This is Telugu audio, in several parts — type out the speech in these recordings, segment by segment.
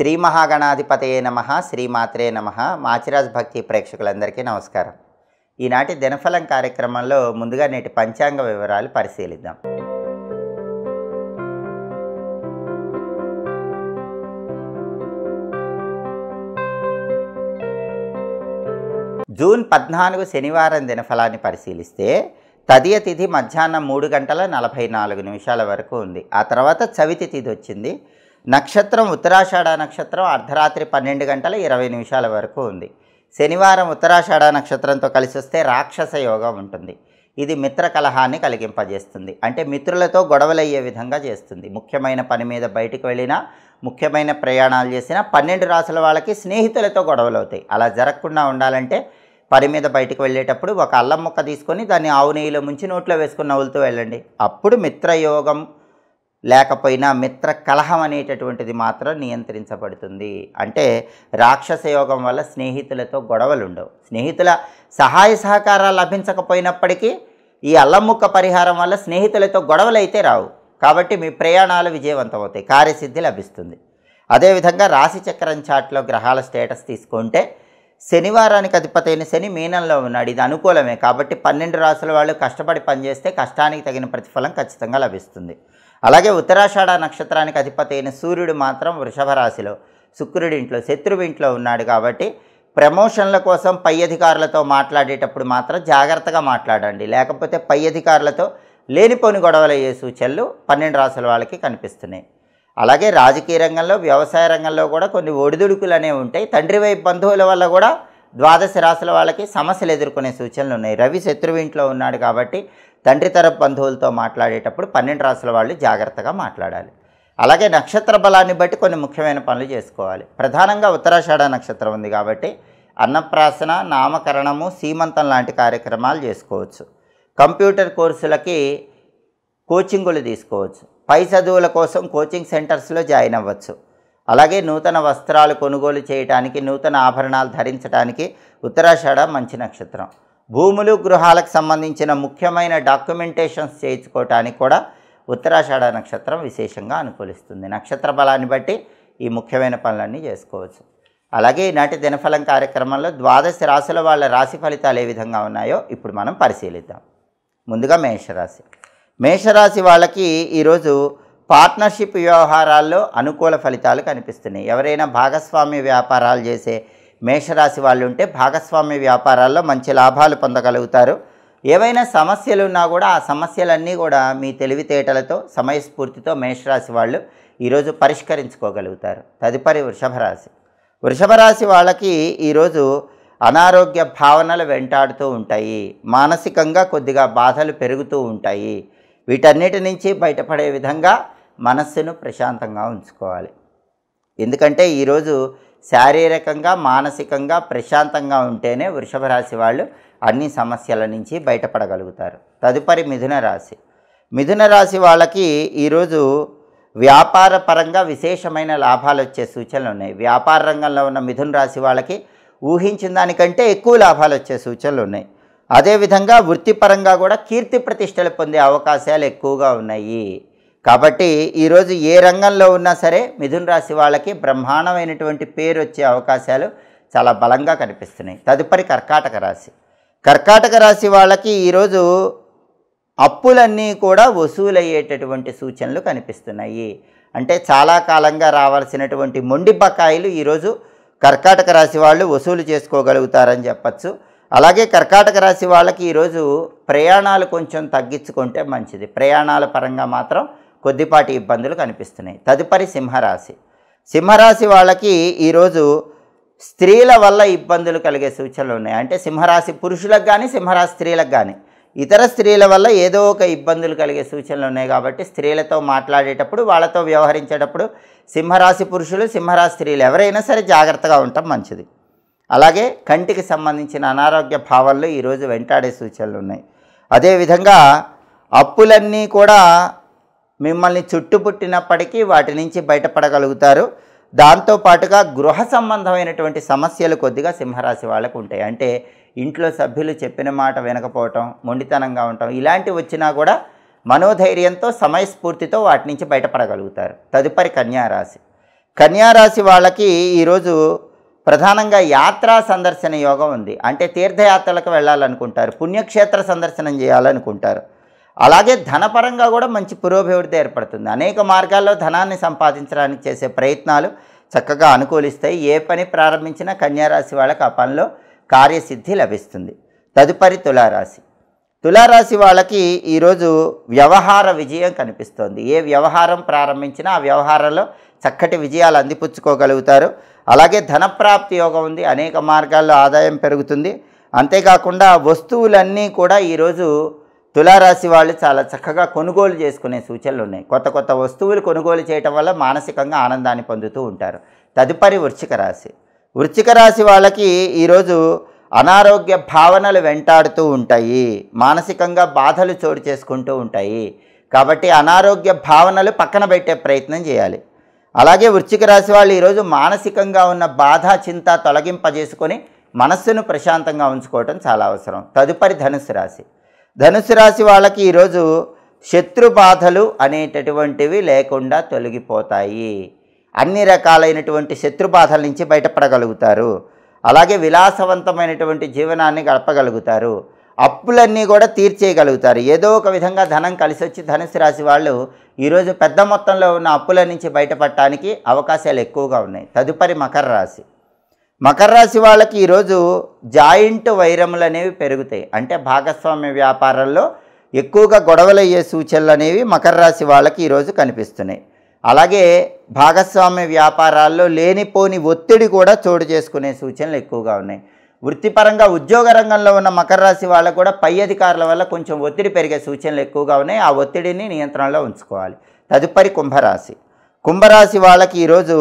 శ్రీ మహాగణాధిపతయే నమః, శ్రీమాత్రే నమః. మాచిరాజ్ భక్తి ప్రేక్షకులందరికీ నమస్కారం. ఈనాటి దినఫలం కార్యక్రమంలో ముందుగా నేటి పంచాంగ వివరాలు పరిశీలిద్దాం. జూన్ 14 శనివారం దినఫలాన్ని పరిశీలిస్తే తదియ తిథి మధ్యాహ్నం 3:44 వరకు ఉంది. ఆ తర్వాత చవితి తిథి వచ్చింది. నక్షత్రం ఉత్తరాషాఢ నక్షత్రం అర్ధరాత్రి 12:20 వరకు ఉంది. శనివారం ఉత్తరాషాఢ నక్షత్రంతో కలిసి వస్తే రాక్షస యోగం ఉంటుంది. ఇది మిత్ర కలహాన్ని కలిగింపజేస్తుంది. అంటే మిత్రులతో గొడవలయ్యే విధంగా చేస్తుంది. ముఖ్యమైన పని మీద బయటికి వెళ్ళినా, ముఖ్యమైన ప్రయాణాలు చేసినా 12 రాసుల వాళ్ళకి స్నేహితులతో గొడవలు అవుతాయి. అలా జరగకుండా ఉండాలంటే పని మీద బయటికి వెళ్ళేటప్పుడు ఒక అల్లం ముక్క తీసుకొని దాన్ని ఆవు నెయ్యిలో ముంచి నోట్లో వేసుకుని నవ్వులుతూ వెళ్ళండి. అప్పుడు మిత్రయోగం లేకపోయినా మిత్ర కలహం అనేటటువంటిది మాత్రం నియంత్రించబడుతుంది. అంటే రాక్షస యోగం వల్ల స్నేహితులతో గొడవలు ఉండవు. స్నేహితుల సహాయ సహకారాలు లభించకపోయినప్పటికీ ఈ అల్లం ముక్క పరిహారం వల్ల స్నేహితులతో గొడవలు అయితే రావు. కాబట్టి మీ ప్రయాణాలు విజయవంతం అవుతాయి, కార్యసిద్ధి లభిస్తుంది. అదేవిధంగా రాశిచక్రం చాట్లో గ్రహాల స్టేటస్ తీసుకుంటే శనివారానికి అధిపతైన శని మీనంలో ఉన్నాడు. ఇది అనుకూలమే. కాబట్టి 12 రాసుల వాళ్ళు కష్టపడి పనిచేస్తే కష్టానికి తగిన ప్రతిఫలం ఖచ్చితంగా లభిస్తుంది. అలాగే ఉత్తరాషాఢ నక్షత్రానికి అధిపతైన సూర్యుడు మాత్రం వృషభ రాశిలో, శుక్రుడి ఇంట్లో, శత్రువు ఇంట్లో ఉన్నాడు. కాబట్టి ప్రమోషన్ల కోసం పై అధికారులతో మాట్లాడేటప్పుడు మాత్రం జాగ్రత్తగా మాట్లాడండి. లేకపోతే పై అధికారులతో లేనిపోని గొడవలు అయ్యే సూచనలు 12 రాసుల వాళ్ళకి కనిపిస్తున్నాయి. అలాగే రాజకీయ రంగంలో, వ్యవసాయ రంగంలో కూడా కొన్ని ఒడిదుడుకులు అనేవి ఉంటాయి. తండ్రి వైపు బంధువుల వల్ల కూడా 12 రాసుల వాళ్ళకి సమస్యలు ఎదుర్కొనే సూచనలు ఉన్నాయి. రవి శత్రువు ఇంట్లో ఉన్నాడు కాబట్టి తండ్రి తరపు బంధువులతో మాట్లాడేటప్పుడు 12 రాసుల వాళ్ళు జాగ్రత్తగా మాట్లాడాలి. అలాగే నక్షత్ర బలాన్ని బట్టి కొన్ని ముఖ్యమైన పనులు చేసుకోవాలి. ప్రధానంగా ఉత్తరాషాఢ నక్షత్రం ఉంది కాబట్టి అన్నప్రాసన, నామకరణము, సీమంతం లాంటి కార్యక్రమాలు చేసుకోవచ్చు. కంప్యూటర్ కోర్సులకి కోచింగులు తీసుకోవచ్చు. పై చదువుల కోసం కోచింగ్ సెంటర్స్లో జాయిన్ అవ్వచ్చు. అలాగే నూతన వస్త్రాలు కొనుగోలు చేయడానికి, నూతన ఆభరణాలు ధరించడానికి ఉత్తరాషాఢ మంచి నక్షత్రం. భూములు, గృహాలకు సంబంధించిన ముఖ్యమైన డాక్యుమెంటేషన్స్ చేయించుకోవటానికి కూడా ఉత్తరాషాఢ నక్షత్రం విశేషంగా అనుకూలిస్తుంది. నక్షత్ర బలాన్ని బట్టి ఈ ముఖ్యమైన పనులన్నీ చేసుకోవచ్చు. అలాగే ఈనాటి దినఫలం కార్యక్రమంలో 12 రాశుల వాళ్ళ రాశి ఫలితాలు ఏ విధంగా ఉన్నాయో ఇప్పుడు మనం పరిశీలిద్దాం. ముందుగా మేషరాశి. మేషరాశి వాళ్ళకి ఈరోజు పార్ట్నర్షిప్ వ్యవహారాల్లో అనుకూల ఫలితాలు కనిపిస్తున్నాయి. ఎవరైనా భాగస్వామ్య వ్యాపారాలు చేసే మేషరాశి వాళ్ళు ఉంటే భాగస్వామ్య వ్యాపారాల్లో మంచి లాభాలు పొందగలుగుతారు. ఏవైనా సమస్యలు ఉన్నా కూడా ఆ సమస్యలన్నీ కూడా మీ తెలివితేటలతో, సమయస్ఫూర్తితో మేషరాశి వాళ్ళు ఈరోజు పరిష్కరించుకోగలుగుతారు. తదుపరి వృషభ రాశి. వృషభ రాశి వాళ్ళకి ఈరోజు అనారోగ్య భావనలు వెంటాడుతూ ఉంటాయి. మానసికంగా కొద్దిగా బాధలు పెరుగుతూ ఉంటాయి. వీటన్నిటి నుంచి బయటపడే విధంగా మనస్సును ప్రశాంతంగా ఉంచుకోవాలి. ఎందుకంటే ఈరోజు శారీరకంగా, మానసికంగా ప్రశాంతంగా ఉంటేనే వృషభ రాశి వాళ్ళు అన్ని సమస్యల నుంచి బయటపడగలుగుతారు. తదుపరి మిథున రాశి. మిథున రాశి వాళ్ళకి ఈరోజు వ్యాపార పరంగా విశేషమైన లాభాలు వచ్చే సూచనలు ఉన్నాయి. వ్యాపార రంగంలో ఉన్న మిథున రాశి వాళ్ళకి ఊహించిన దానికంటే ఎక్కువ లాభాలు వచ్చే సూచనలు ఉన్నాయి. అదేవిధంగా వృత్తిపరంగా కూడా కీర్తి ప్రతిష్టలు పొందే అవకాశాలు ఎక్కువగా ఉన్నాయి. కాబట్టి ఈరోజు ఏ రంగంలో ఉన్నా సరే మిథున రాశి వాళ్ళకి బ్రహ్మాండమైనటువంటి పేరు వచ్చే అవకాశాలు చాలా బలంగా కనిపిస్తున్నాయి. తదుపరి కర్కాటక రాశి. కర్కాటక రాశి వాళ్ళకి ఈరోజు అప్పులన్నీ కూడా వసూలయ్యేటటువంటి సూచనలు కనిపిస్తున్నాయి. అంటే చాలా కాలంగా రావాల్సినటువంటి మొండి బకాయిలు ఈరోజు కర్కాటక రాశి వాళ్ళు వసూలు చేసుకోగలుగుతారని చెప్పచ్చు. అలాగే కర్కాటక రాశి వాళ్ళకి ఈరోజు ప్రయాణాలు కొంచెం తగ్గించుకుంటే మంచిది. ప్రయాణాల పరంగా మాత్రం కొద్దిపాటి ఇబ్బందులు కనిపిస్తున్నాయి. తదుపరి సింహరాశి. సింహరాశి వాళ్ళకి ఈరోజు స్త్రీల వల్ల ఇబ్బందులు కలిగే సూచనలు ఉన్నాయి. అంటే సింహరాశి పురుషులకు కానీ, సింహరాశి స్త్రీలకు కానీ ఇతర స్త్రీల వల్ల ఏదో ఒక ఇబ్బందులు కలిగే సూచనలు ఉన్నాయి. కాబట్టి స్త్రీలతో మాట్లాడేటప్పుడు, వాళ్ళతో వ్యవహరించేటప్పుడు సింహరాశి పురుషులు, సింహరాశి స్త్రీలు ఎవరైనా సరే జాగ్రత్తగా ఉండటం మంచిది. అలాగే కంటికి సంబంధించిన అనారోగ్య భావనలు ఈరోజు వెంటాడే సూచనలు ఉన్నాయి. అదేవిధంగా అప్పులన్నీ కూడా మిమ్మల్ని చుట్టుపుట్టినప్పటికీ వాటి నుంచి బయటపడగలుగుతారు. దాంతోపాటుగా గృహ సంబంధమైనటువంటి సమస్యలు కొద్దిగా సింహరాశి వాళ్ళకు ఉంటాయి. అంటే ఇంట్లో సభ్యులు చెప్పిన మాట వినకపోవటం, మొండితనంగా ఉండటం, ఇలాంటివి వచ్చినా కూడా మనోధైర్యంతో సమయస్ఫూర్తితో వాటి నుంచి బయటపడగలుగుతారు. తదుపరి కన్యారాశి. కన్యా రాశి వాళ్ళకి ఈరోజు ప్రధానంగా యాత్రా సందర్శన యోగం ఉంది. అంటే తీర్థయాత్రలకు వెళ్ళాలనుకుంటారు, పుణ్యక్షేత్ర సందర్శనం చేయాలనుకుంటారు. అలాగే ధనపరంగా కూడా మంచి పురోభివృద్ధి ఏర్పడుతుంది. అనేక మార్గాల్లో ధనాన్ని సంపాదించడానికి చేసే ప్రయత్నాలు చక్కగా అనుకూలిస్తాయి. ఏ పని ప్రారంభించినా కన్యారాశి వాళ్ళకి ఆ పనిలో కార్యసిద్ధి లభిస్తుంది. తదుపరి తులారాశి. తులారాశి వాళ్ళకి ఈరోజు వ్యవహార విజయం కనిపిస్తోంది. ఏ వ్యవహారం ప్రారంభించినా ఆ వ్యవహారంలో చక్కటి విజయాలు అందిపుచ్చుకోగలుగుతారు. అలాగే ధనప్రాప్తి యోగం ఉంది. అనేక మార్గాల్లో ఆదాయం పెరుగుతుంది. అంతేకాకుండా వస్తువులన్నీ కూడా ఈరోజు తులారాశి వాళ్ళు చాలా చక్కగా కొనుగోలు చేసుకునే సూచనలు ఉన్నాయి. కొత్త కొత్త వస్తువులు కొనుగోలు చేయటం వల్ల మానసికంగా ఆనందాన్ని పొందుతూ ఉంటారు. తదుపరి వృశ్చిక రాశి. వృశ్చిక రాశి వాళ్ళకి ఈరోజు అనారోగ్య భావనలు వెంటాడుతూ ఉంటాయి. మానసికంగా బాధలు చోటు చేసుకుంటూ ఉంటాయి. కాబట్టి అనారోగ్య భావనలు పక్కన పెట్టే ప్రయత్నం చేయాలి. అలాగే వృశ్చిక రాశి వాళ్ళు ఈరోజు మానసికంగా ఉన్న బాధ చింత తొలగింపజేసుకొని మనస్సును ప్రశాంతంగా ఉంచుకోవటం చాలా అవసరం. తదుపరి ధనుస్సు రాశి. ధనుస్సు రాశి వాళ్ళకి ఈరోజు శత్రు బాధలు అనేటటువంటివి లేకుండా తొలగిపోతాయి. అన్ని రకాలైనటువంటి శత్రు బాధల నుంచి బయటపడగలుగుతారు. అలాగే విలాసవంతమైనటువంటి జీవనాన్ని గడపగలుగుతారు. అప్పులన్నీ కూడా తీర్చేయగలుగుతారు. ఏదో ఒక విధంగా ధనం కలిసి వచ్చి ధనుసు రాశి వాళ్ళు ఈరోజు పెద్ద మొత్తంలో ఉన్న అప్పుల నుంచి బయటపడటానికి అవకాశాలు ఎక్కువగా ఉన్నాయి. తదుపరి మకర రాశి. మకర రాశి వాళ్ళకి ఈరోజు జాయింట్ వైరములు అనేవి పెరుగుతాయి. అంటే భాగస్వామ్య వ్యాపారంలో ఎక్కువగా గొడవలు అయ్యే సూచనలు అనేవి మకర రాశి వాళ్ళకి ఈరోజు కనిపిస్తున్నాయి. అలాగే భాగస్వామ్య వ్యాపారాల్లో లేనిపోని ఒత్తిడి కూడా చోటు చేసుకునే సూచనలు ఎక్కువగా ఉన్నాయి. వృత్తిపరంగా ఉద్యోగ రంగంలో ఉన్న మకర రాశి వాళ్ళకు కూడా పై అధికారుల వల్ల కొంచెం ఒత్తిడి పెరిగే సూచనలు ఎక్కువగా ఉన్నాయి. ఆ ఒత్తిడిని నియంత్రణలో ఉంచుకోవాలి. తదుపరి కుంభరాశి. కుంభరాశి వాళ్ళకి ఈరోజు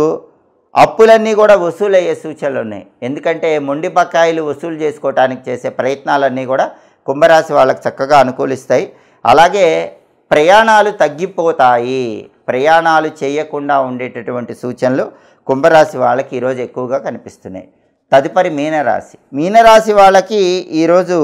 అప్పులన్నీ కూడా వసూలయ్యే సూచనలు ఉన్నాయి. ఎందుకంటే మొండి బకాయిలు వసూలు చేసుకోవడానికి చేసే ప్రయత్నాలన్నీ కూడా కుంభరాశి వాళ్ళకి చక్కగా అనుకూలిస్తాయి. అలాగే ప్రయాణాలు తగ్గిపోతాయి. ప్రయాణాలు చేయకుండా ఉండేటటువంటి సూచనలు కుంభరాశి వాళ్ళకి ఈరోజు ఎక్కువగా కనిపిస్తున్నాయి. తదుపరి మీనరాశి. మీనరాశి వాళ్ళకి ఈరోజు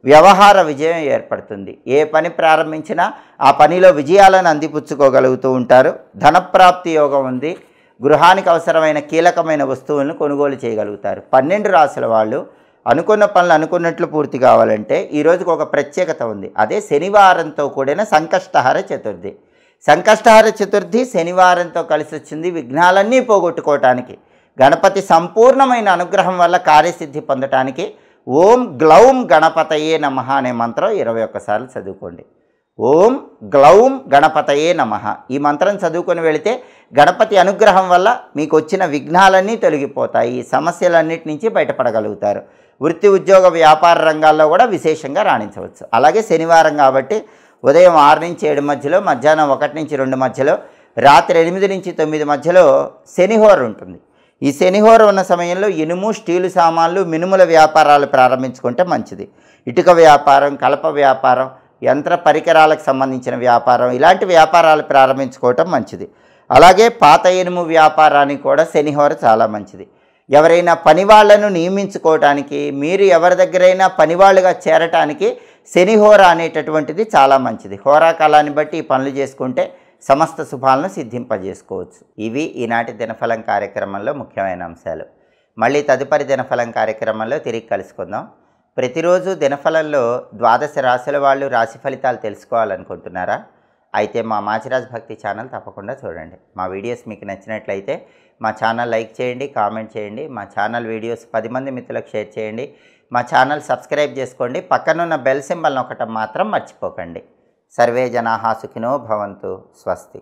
వ్యవహార విజయం ఏర్పడుతుంది. ఏ పని ప్రారంభించినా ఆ పనిలో విజయాలను అందిపుచ్చుకోగలుగుతూ ఉంటారు. ధనప్రాప్తి యోగం ఉంది. గృహానికి అవసరమైన కీలకమైన వస్తువులను కొనుగోలు చేయగలుగుతారు. 12 రాశుల వాళ్ళు అనుకున్న పనులు అనుకున్నట్లు పూర్తి కావాలంటే ఈరోజుకు ఒక ప్రత్యేకత ఉంది. అదే శనివారంతో కూడిన సంకష్టహర చతుర్థి. సంకష్టహర చతుర్థి శనివారంతో కలిసి వచ్చింది. విఘ్నాలన్నీ పోగొట్టుకోవటానికి, గణపతి సంపూర్ణమైన అనుగ్రహం వల్ల కార్యసిద్ధి పొందటానికి ఓం గ్లౌం గణపతయే నమః అనే మంత్రం 21 సార్లు చదువుకోండి. ఓం గ్లౌం గణపతయే నమః ఈ మంత్రం చదువుకొని వెళితే గణపతి అనుగ్రహం వల్ల మీకు వచ్చిన విఘ్నాలన్నీ తొలగిపోతాయి. సమస్యలన్నిటి నుంచి బయటపడగలుగుతారు. వృత్తి ఉద్యోగ వ్యాపార రంగాల్లో కూడా విశేషంగా రాణించవచ్చు. అలాగే శనివారం కాబట్టి ఉదయం 6 నుంచి 7 మధ్యలో, మధ్యాహ్నం 1 నుంచి 2 మధ్యలో, రాత్రి 8 నుంచి 9 మధ్యలో శనిహోర ఉంటుంది. ఈ శనిహోర ఉన్న సమయంలో ఇనుము, స్టీలు సామాన్లు, మినుముల వ్యాపారాలు ప్రారంభించుకుంటే మంచిది. ఇటుక వ్యాపారం, కలప వ్యాపారం, యంత్ర పరికరాలకు సంబంధించిన వ్యాపారం, ఇలాంటి వ్యాపారాలు ప్రారంభించుకోవటం మంచిది. అలాగే పాత ఇనుము వ్యాపారానికి కూడా శనిహోర చాలా మంచిది. ఎవరైనా పనివాళ్లను నియమించుకోవటానికి, మీరు ఎవరి దగ్గరైనా పనివాళ్ళుగా చేరటానికి శనిహోర అనేటటువంటిది చాలా మంచిది. హోరాకాలాన్ని బట్టి ఈ పనులు చేసుకుంటే సమస్త శుభాలను సిద్ధింపజేసుకోవచ్చు. ఇవి ఈనాటి దినఫలం కార్యక్రమంలో ముఖ్యమైన అంశాలు. మళ్ళీ తదుపరి దినఫలం కార్యక్రమంలో తిరిగి కలుసుకుందాం. ప్రతిరోజు దినఫలంలో 12 రాశుల వాళ్ళు రాశి ఫలితాలు తెలుసుకోవాలనుకుంటున్నారా? అయితే మా మాచిరాజ్ భక్తి ఛానల్ తప్పకుండా చూడండి. మా వీడియోస్ మీకు నచ్చినట్లయితే మా ఛానల్ లైక్ చేయండి, కామెంట్ చేయండి. మా ఛానల్ వీడియోస్ 10 మంది మిత్రులకు షేర్ చేయండి. మా ఛానల్ సబ్స్క్రైబ్ చేసుకోండి. పక్కనున్న బెల్ సింబల్ నొక్కటం మాత్రం మర్చిపోకండి. సర్వే జనాః సుఖినో భవంతు. స్వస్తి.